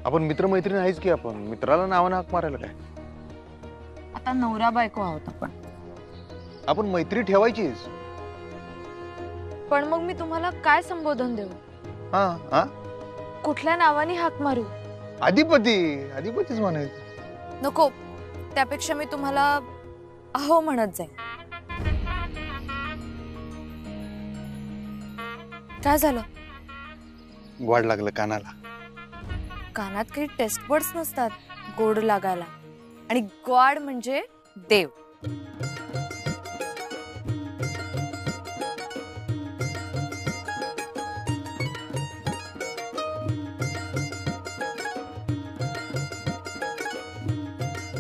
आपण मित्रमैत्रीण आहेच की, आपण मित्राला नावानं हाक मारायला काय? आता नवरा बायको आहोत आपण मैत्री ठेवायचीच. पण मग मी तुम्हाला काय संबोधन देऊ? हा हा, कुठल्या नावाने हाक मारू? अधिपती. अधिपतीच म्हणायचं. नको, त्यापेक्षा मी तुम्हाला अहो म्हणत जाईन. काय झालं? गोड लागलं कानाला. कानात काही टेस्ट बर्ड्स नसतात गोड लागायला, आणि गॉड म्हणजे देव.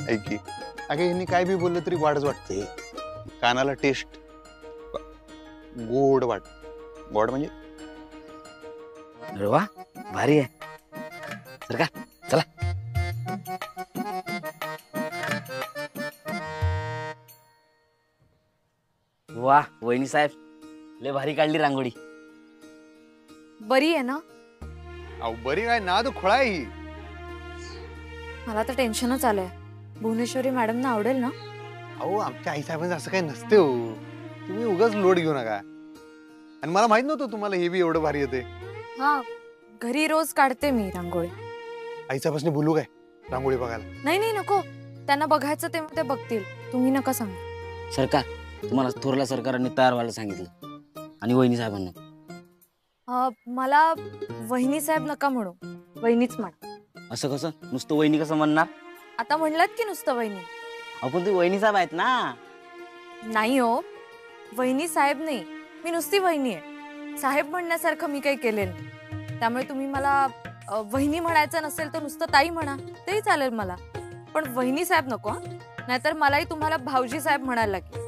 ऐक की, अगं यांनी काय बी बोललं तरी वाढच वाटते. कानाला टेस्ट गोड वाट. गोड म्हणजे अरे वा, भारी आहे. सर का, चला. वा वहिनी साहेब, लय भारी काढली रांगोळी. बरी आहे ना? अहो बरी काय ना, तो खोळा आहे ही. मला तर टेन्शनच आलंय. भुवनेश्वरी मॅडम ना आवडेल ना? अहो आमच्या आई साहेबांचं असं काही नसते हो. तुम्ही उगाच लोड घेऊ नका. आणि मला माहित नव्हतं तुम्हाला हे बी एवढं भारी येते. हा, घरी रोज काढते मी रांगोळी. आई साहेबांनी बोलू काय रांगोळी बघायला? नाही नाही, नको. त्यांना बघायचं ते बघतील. तुम्ही नका सांगू. सरकार, तुम्हाला थोरल्या सरकारांनी तयार व्हायला सांगितलं, आणि वहिनी साहेबांना. मला वहिनी साहेब नका म्हणू, वहिनीच म्हणा. असं कसं? नुसतं वहिनी कसं म्हणणार? आता म्हणलात की नुसतं वहिनी. आपण ती वहिनी साहेब आहेत ना. नाही हो, वहिनी साहेब नाही, मी नुसती वहिनी आहे. साहेब म्हणण्यासारखं मी काही केलेलं नाही. त्यामुळे तुम्ही मला वहिनी म्हणायचं नसेल तर नुसतं ताई म्हणा, तेही चालेल मला. पण वहिनी साहेब नको, नाहीतर मलाही तुम्हाला भाऊजी साहेब म्हणायला लागेल.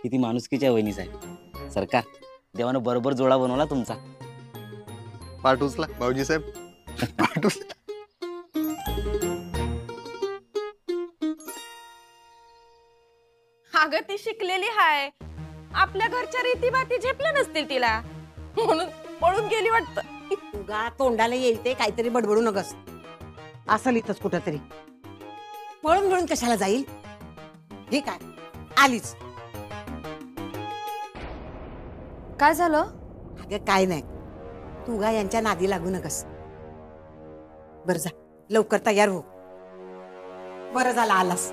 किती माणुसकीच्या वहिनी साहेब. सरकार, देवानं बरोबर जोडा बनवला तुमचा. पाठ उचला भाऊजी साहेब, पाठ उचला. अगं ती शिकलेली हाय, आपल्या घरच्या रीतीभाती झेपल्या नसतील तिला, म्हणून पळून गेली वाटतं. तुगा तोंडाला येईल ते काहीतरी बडबडू नकस. असल इथंच कुठंतरी. पळून मिळून कशाला जाईल? हे काय आलीच. काय झालं? अगं काय नाही, तुगा यांच्या नादी लागू नकस. बर जा, लवकर तयार हो. बरं झालं आलास.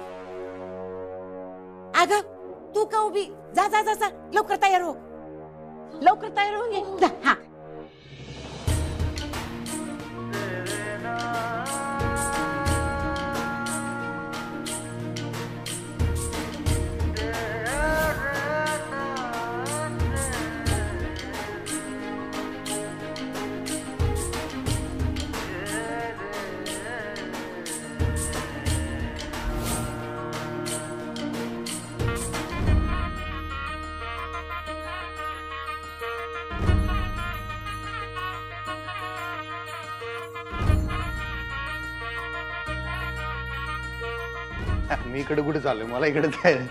अगं तू का उभी? जा जा जा जा, लवकर तयार हो. लवकर तयार हो, ये जा. हा, मी इकडे कुठे चाललोय? मला इकडे जायचं.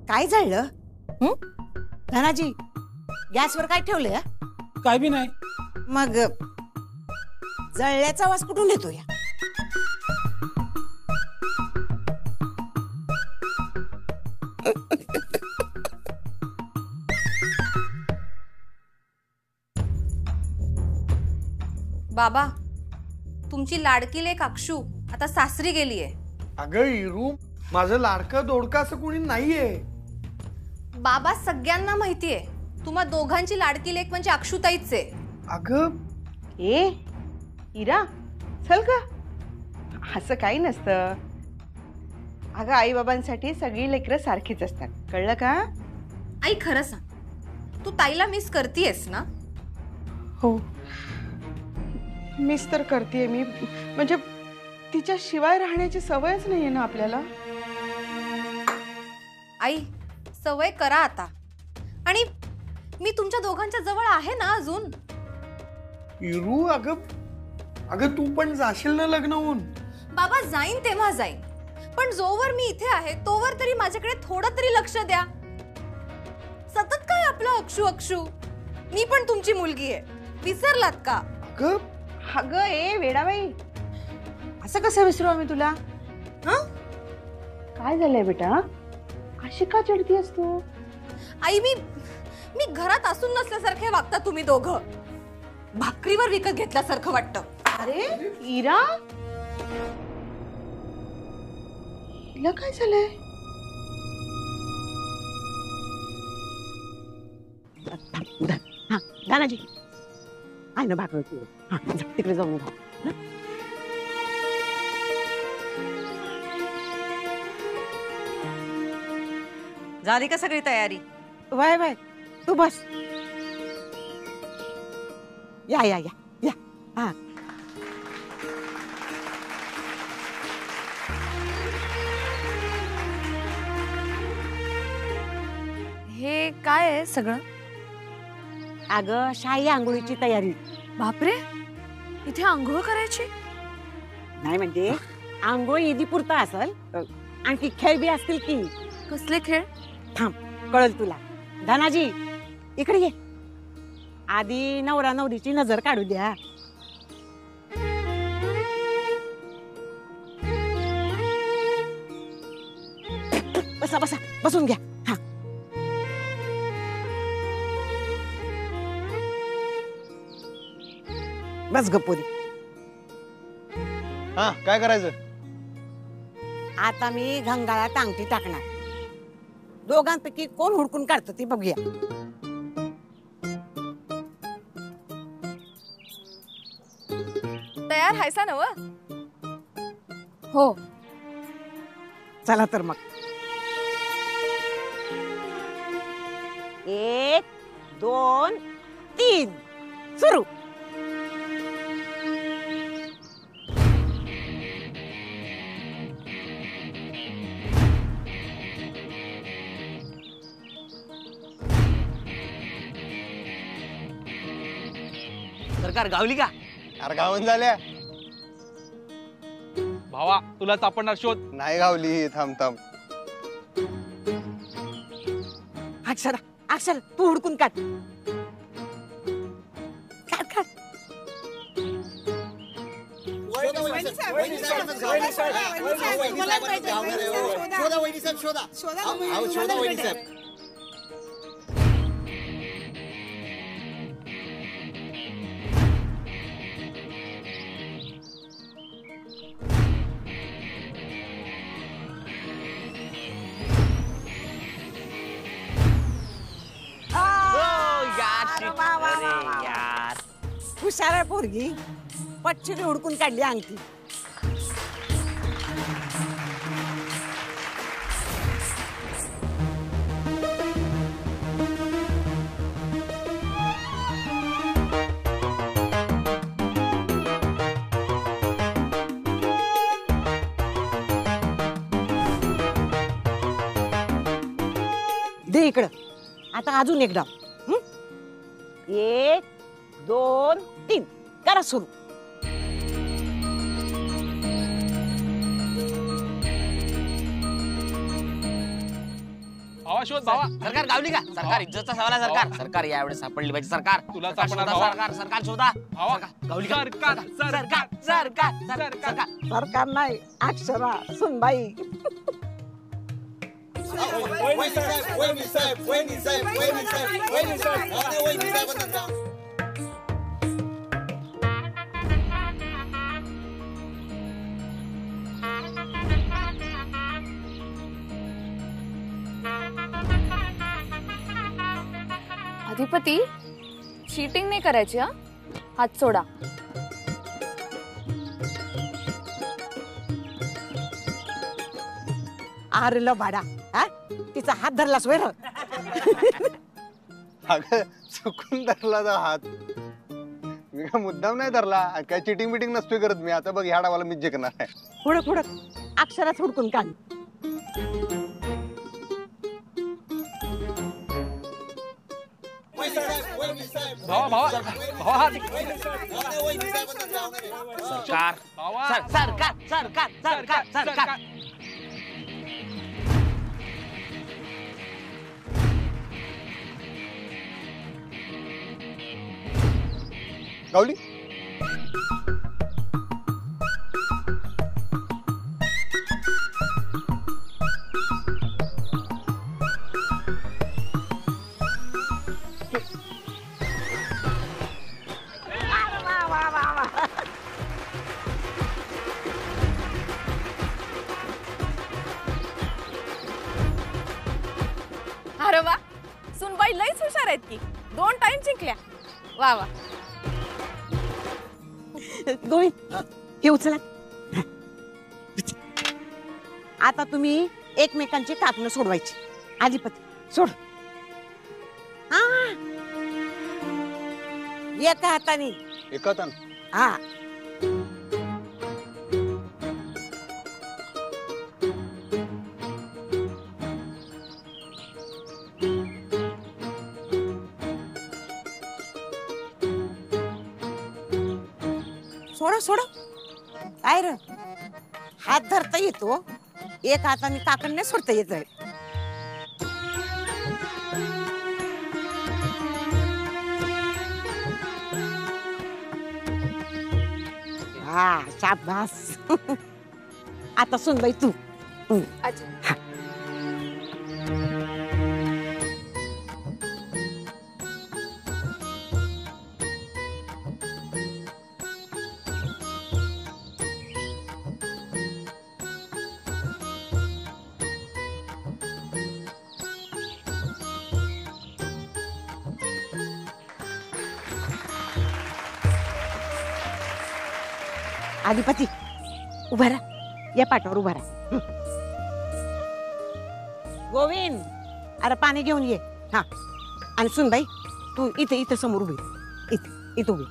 काय झालं? धनाजी, गॅसवर काय ठेवलंय? काय बी नाही. मग जळल्याचा आवाज कुठून येतो या? बाबा, तुमची लाडकी लेक अक्षू आता सासरी गेलीये. अगं इरू, माझं लाडकं दोडकं असं कोणी नाहीये. बाबा, सगळ्यांना माहितीये तुम्हा दोघांची लाडकी लेक म्हणजे अक्षूताईच आहे. अगं ए इरा, चल का, असं काही नसतं. अगं आई बाबांसाठी सगळी लेकरं सारखीच असतात, कळलं का? आई खरं सांग, तू ताईला मिस करतीयस ना? हो, मिस तर करतेय मी. म्हणजे तिच्या शिवाय राहण्याची सवयच नाहीये ना आपल्याला. आई, सवय करा आता. आणि मी तुमच्या दोघांच्या जवळ आहे ना अजून. इरू, अगं अगं तू पण जाशील ना लग्न होऊन. बाबा जाईन तेव्हा जाईन, पण जोवर मी इथे आहे तोवर तरी माझ्याकडे थोडं तरी लक्ष द्या. सतत काय आपलं अक्षू अक्षू. मी पण तुमची मुलगी आहे, विसरलात का? अगं ए वेडाबाई, असं कसं विसरू आम्ही तुला? हं? काय झालंय बेटा? अशी का चिडती असतो? आई मी घरात असून नसल्यासारखे वागता तुम्ही दोघं. भाकरीवर विकत घेतल्यासारखं वाटतं. अरे इरा, हिला काय झालंय? हा दानाजी आहे ना भाकर तू. हा तिकडे जाऊन राहा. झाली का सगळी तयारी? वाय वाय तू बस. या या या या. हा हे काय आहे सगळं? अगं शाही आंघोळीची तयारी. बापरे, इथे आंघोळ करायची? नाही म्हणजे आंघोळ ईदी पुरता असल, आणखी खेळ बी असतील की. कसले खेळ? थांब कळल तुला. धनाजी इकडे ये. आधी नवरा नवरीची नजर काढू द्या. बसा बसा बसून घ्या. हा बस गप्पोरी. हा काय करायचं? आता मी घंगाळात अंगठी टाकणार. दोघांपैकी कोण हुडकून काढतं ती बघूया. तयार हायसा नव? हो. चला तर मग. 1 2 3 सुरू. सरकार गावली का? अरे गावन झाल्या. भावा तुला सापडणार शोध. नाही गावली. थांब थांब. अक्षरा अक्षर तू हुडकून काढ. काढ काढ. हुशार आहे पोरगी. पटचिरी हुडकून काढली अंगठी. दे इकडं. आता अजून एक डाव. 1 2 3 करा सुरू. भावा शोध भावा. सरकार गावली का? सरकार इज्जतचा सवाल आहे सरकार. सरकार यावेळेस सापडली पाहिजे. सरकार तुला सरकार सापडणार शोधा, भावा. सरकार सरकार शोधा. भावा. सरकार गावली का? सरकार सरकार सरकार सरकार सरकार नाही अक्षरा सुनबाई. अधिपती, चीटिंग नाही करायची. हा हात सोडा. आरलं बाडा. हा तिचा हात धरलास वेळ. अगं चुकून धरला तर हात. मी काय मुद्दाम नाही धरला. काय चिटिंग बिटिंग नसतोय करत मी. आता बघ ह्या डावाला मी जिंकणार आहे. हुडक हुडक अक्षरात हुडकून काढ. सरकार सरकार सरकार सरकार सरकार गावली अरे वा, सुनबाई लईच हुशार आहेत की, 2 टाइम जिंकल्या. वा वा. गोविंद हे उचला. आता तुम्ही एकमेकांची काकणं सोडवायची. आधिपती सोड. हा एका हाताने. एका तान हा सोडा सोडा. काय र हात धरता येतो, एक हाताने काकण नाही सोडता येत. हा शाबास. आता सुन बाई तू. अच्छा. आधिपती उभा राहा. या पाटावर उभा राहा. गोविंद अरे पाणी घेऊन ये. हा आणि सुनबाई तू इथे इथे समोर उभी. इथे इथे उभी.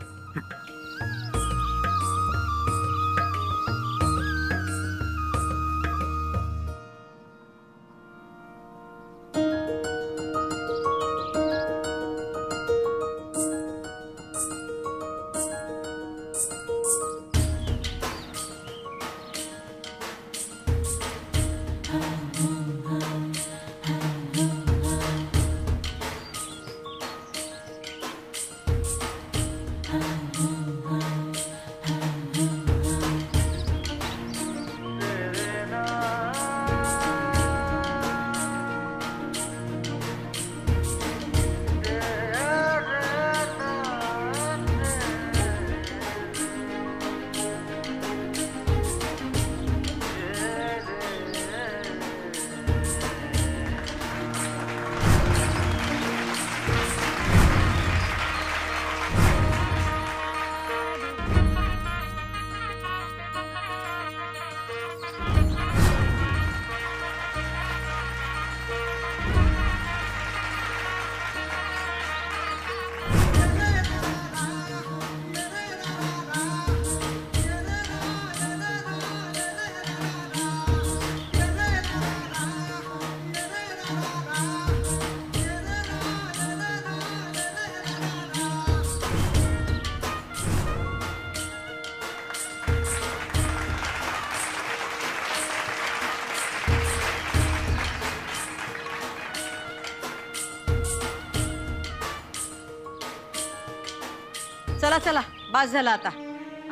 चला चला बास झाला. आता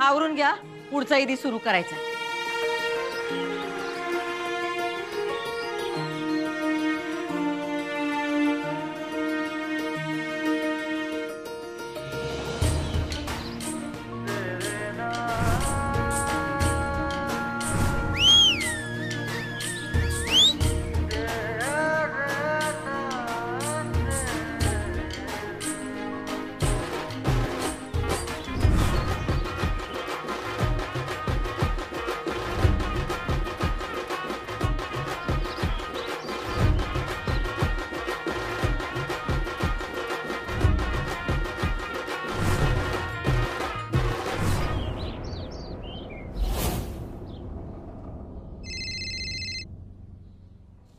आवरून घ्या, पुढचा ईदी सुरू करायचा.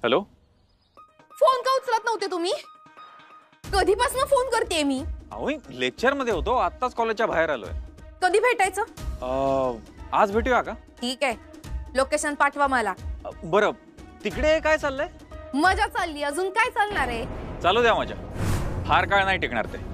हॅलो. फोन का उचलत नव्हते तुम्ही? कधीपासून फोन करते मी. अहो लेक्चर मध्ये होतो, आत्ताच कॉलेजच्या बाहेर आलोय. कधी भेटायचं? आज भेटूया का? ठीक आहे, लोकेशन पाठवा मला. बरं, तिकडे काय चाललंय? मजा चालली, अजून काय चालणार आहे? चालू द्या मजा, फार काळ नाही टिकणार ते.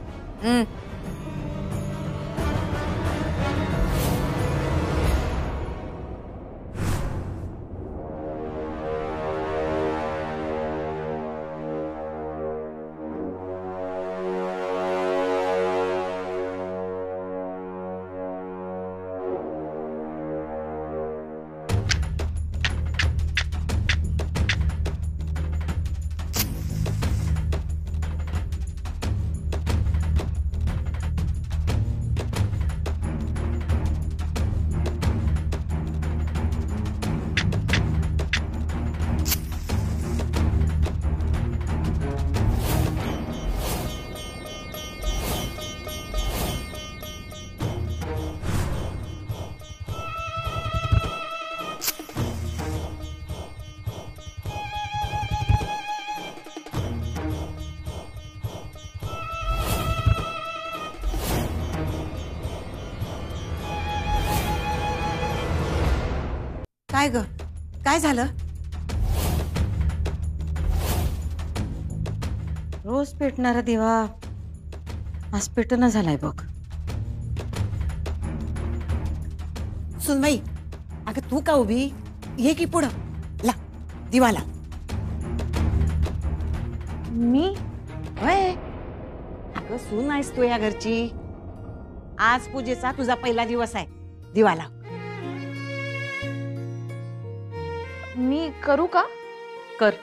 काय ग, काय झालं? रोज पेटणारा दिवा आज पेटना झालाय बघ. सुनबाई, अगं तू का उभी? ये की पुढं, ला दिवा ला. मी होय, अगं सून आहेस तू या घरची. आज पूजेचा तुझा पहिला दिवस आहे, दिवा लाव. मी करू का? कर.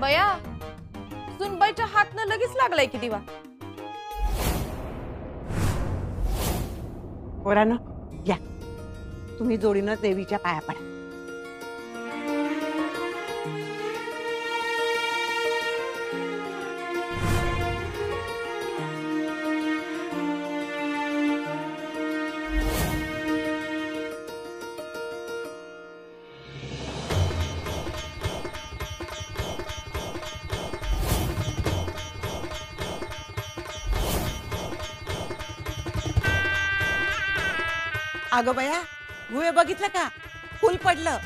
बया, सुनबाईच्या हातनं लगेच लागलाय की दिवा. पोरांनो या, तुम्ही जोडीनं देवीच्या पाया पडा. अगं बया, भुवे बघितलं का? फुल पडलं.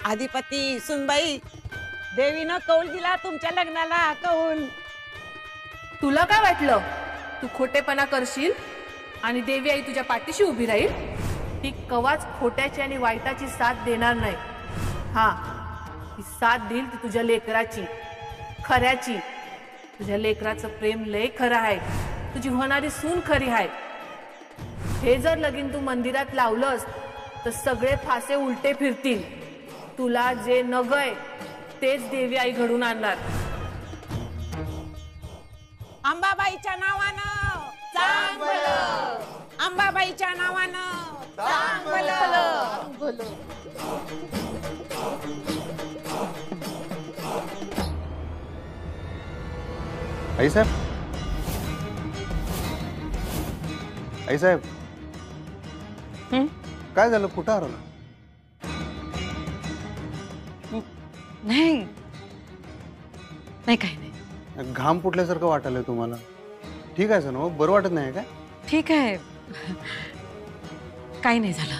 आदिपती, सुनबाई, देवीनं कौल दिला तुमच्या लग्नाला, कौल. तुला काय वाटलं तू खोटेपणा करशील आणि देवी आई तुझ्या पाठीशी उभी राहील? ती कवाच खोट्याची आणि वाईटाची साथ देणार नाही. हा, ती साथ देईल ती तुझ्या लेकराची, खऱ्याची. तुझ्या लेकराचं प्रेम लय खरं आहे, तुझी होणारी सून खरी आहे. हे जर लगीन तू मंदिरात लावलंस तर सगळे फासे उलटे फिरतील. तुला जे नगय तेच देवी आई घडून आणणार. अंबाबाईच्या नावानं चांग भलं, अंबाबाईच्या नावानं चांग भलं. आई साहेब, आई साहेब, काय झालं? कुठं हरवलं? नाही नाही, काही नाही. घाम फुटल्यासारखं वाटायलंय तुम्हाला? ठीक आहे ना? बरं वाटत नाही काय? ठीक आहे, काही नाही झालं.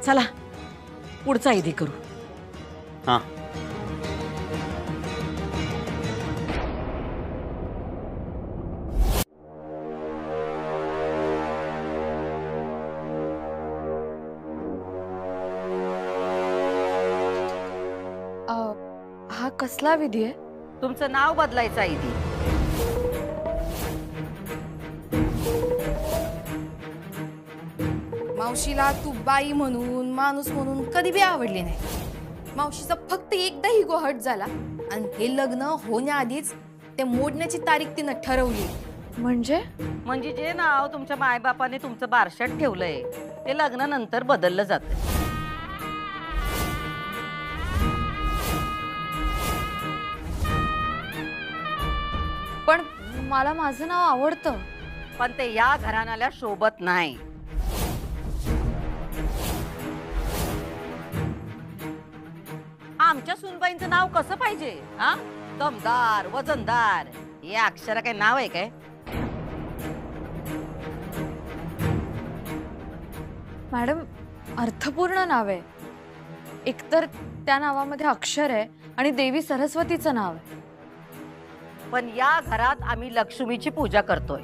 चला पुढचा इदी करू. हा, हा कसला विधी आहे? तुमचं नाव बदलायचं आहे इथे. मावशीला तू बाई म्हणून, माणूस म्हणून कधी बी आवडली नाही. मावशीचा फक्त एकदा इगो हट झाला आणि हे लग्न होण्याआधीच ते मोडण्याची तारीख तिनं ठरवली. म्हणजे म्हणजे जे नाव तुमच्या मायबापाने तुमचं बारशात ठेवलंय ते लग्नानंतर बदललं जातं. पण मला माझं नाव आवडतं. पण ते या घराण्याला शोभत नाही. आमच्या सुनबाईंचं नाव कसं पाहिजे? हा, दमदार, वजनदार. हे अक्षर काय नाव आहे काय? मॅडम, अर्थपूर्ण नाव आहे. एकतर त्या नावामध्ये अक्षर आहे आणि देवी सरस्वतीचं नाव आहे. पण या घरात आम्ही लक्ष्मीची पूजा करतोय.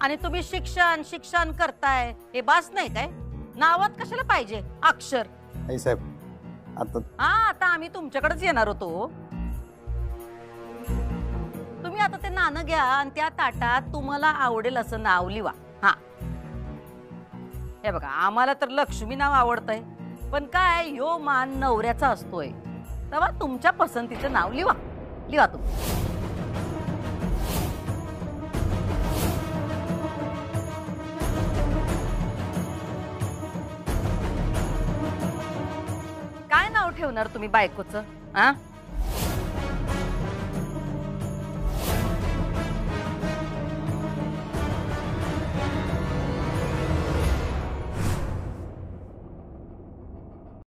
आणि तुम्ही शिक्षण शिक्षण करताय हे बास नाही काय? नावात कशाला पाहिजे अक्षर? आई साहेब, आता आता आम्ही तुमच्याकडेच येणार होतो. तुम्ही आता ते नाणं घ्या आणि त्या ताटात तुम्हाला आवडेल असं नाव लिवा. हा, हे बघा, आम्हाला तर लक्ष्मी नाव आवडतंय, पण काय ह्यो मान नवऱ्याचा असतोय, तेव्हा तुमच्या पसंतीचं नाव लिवा. लिवा तुम्ही. काय नाव ठेवणार तुम्ही बायकोचं?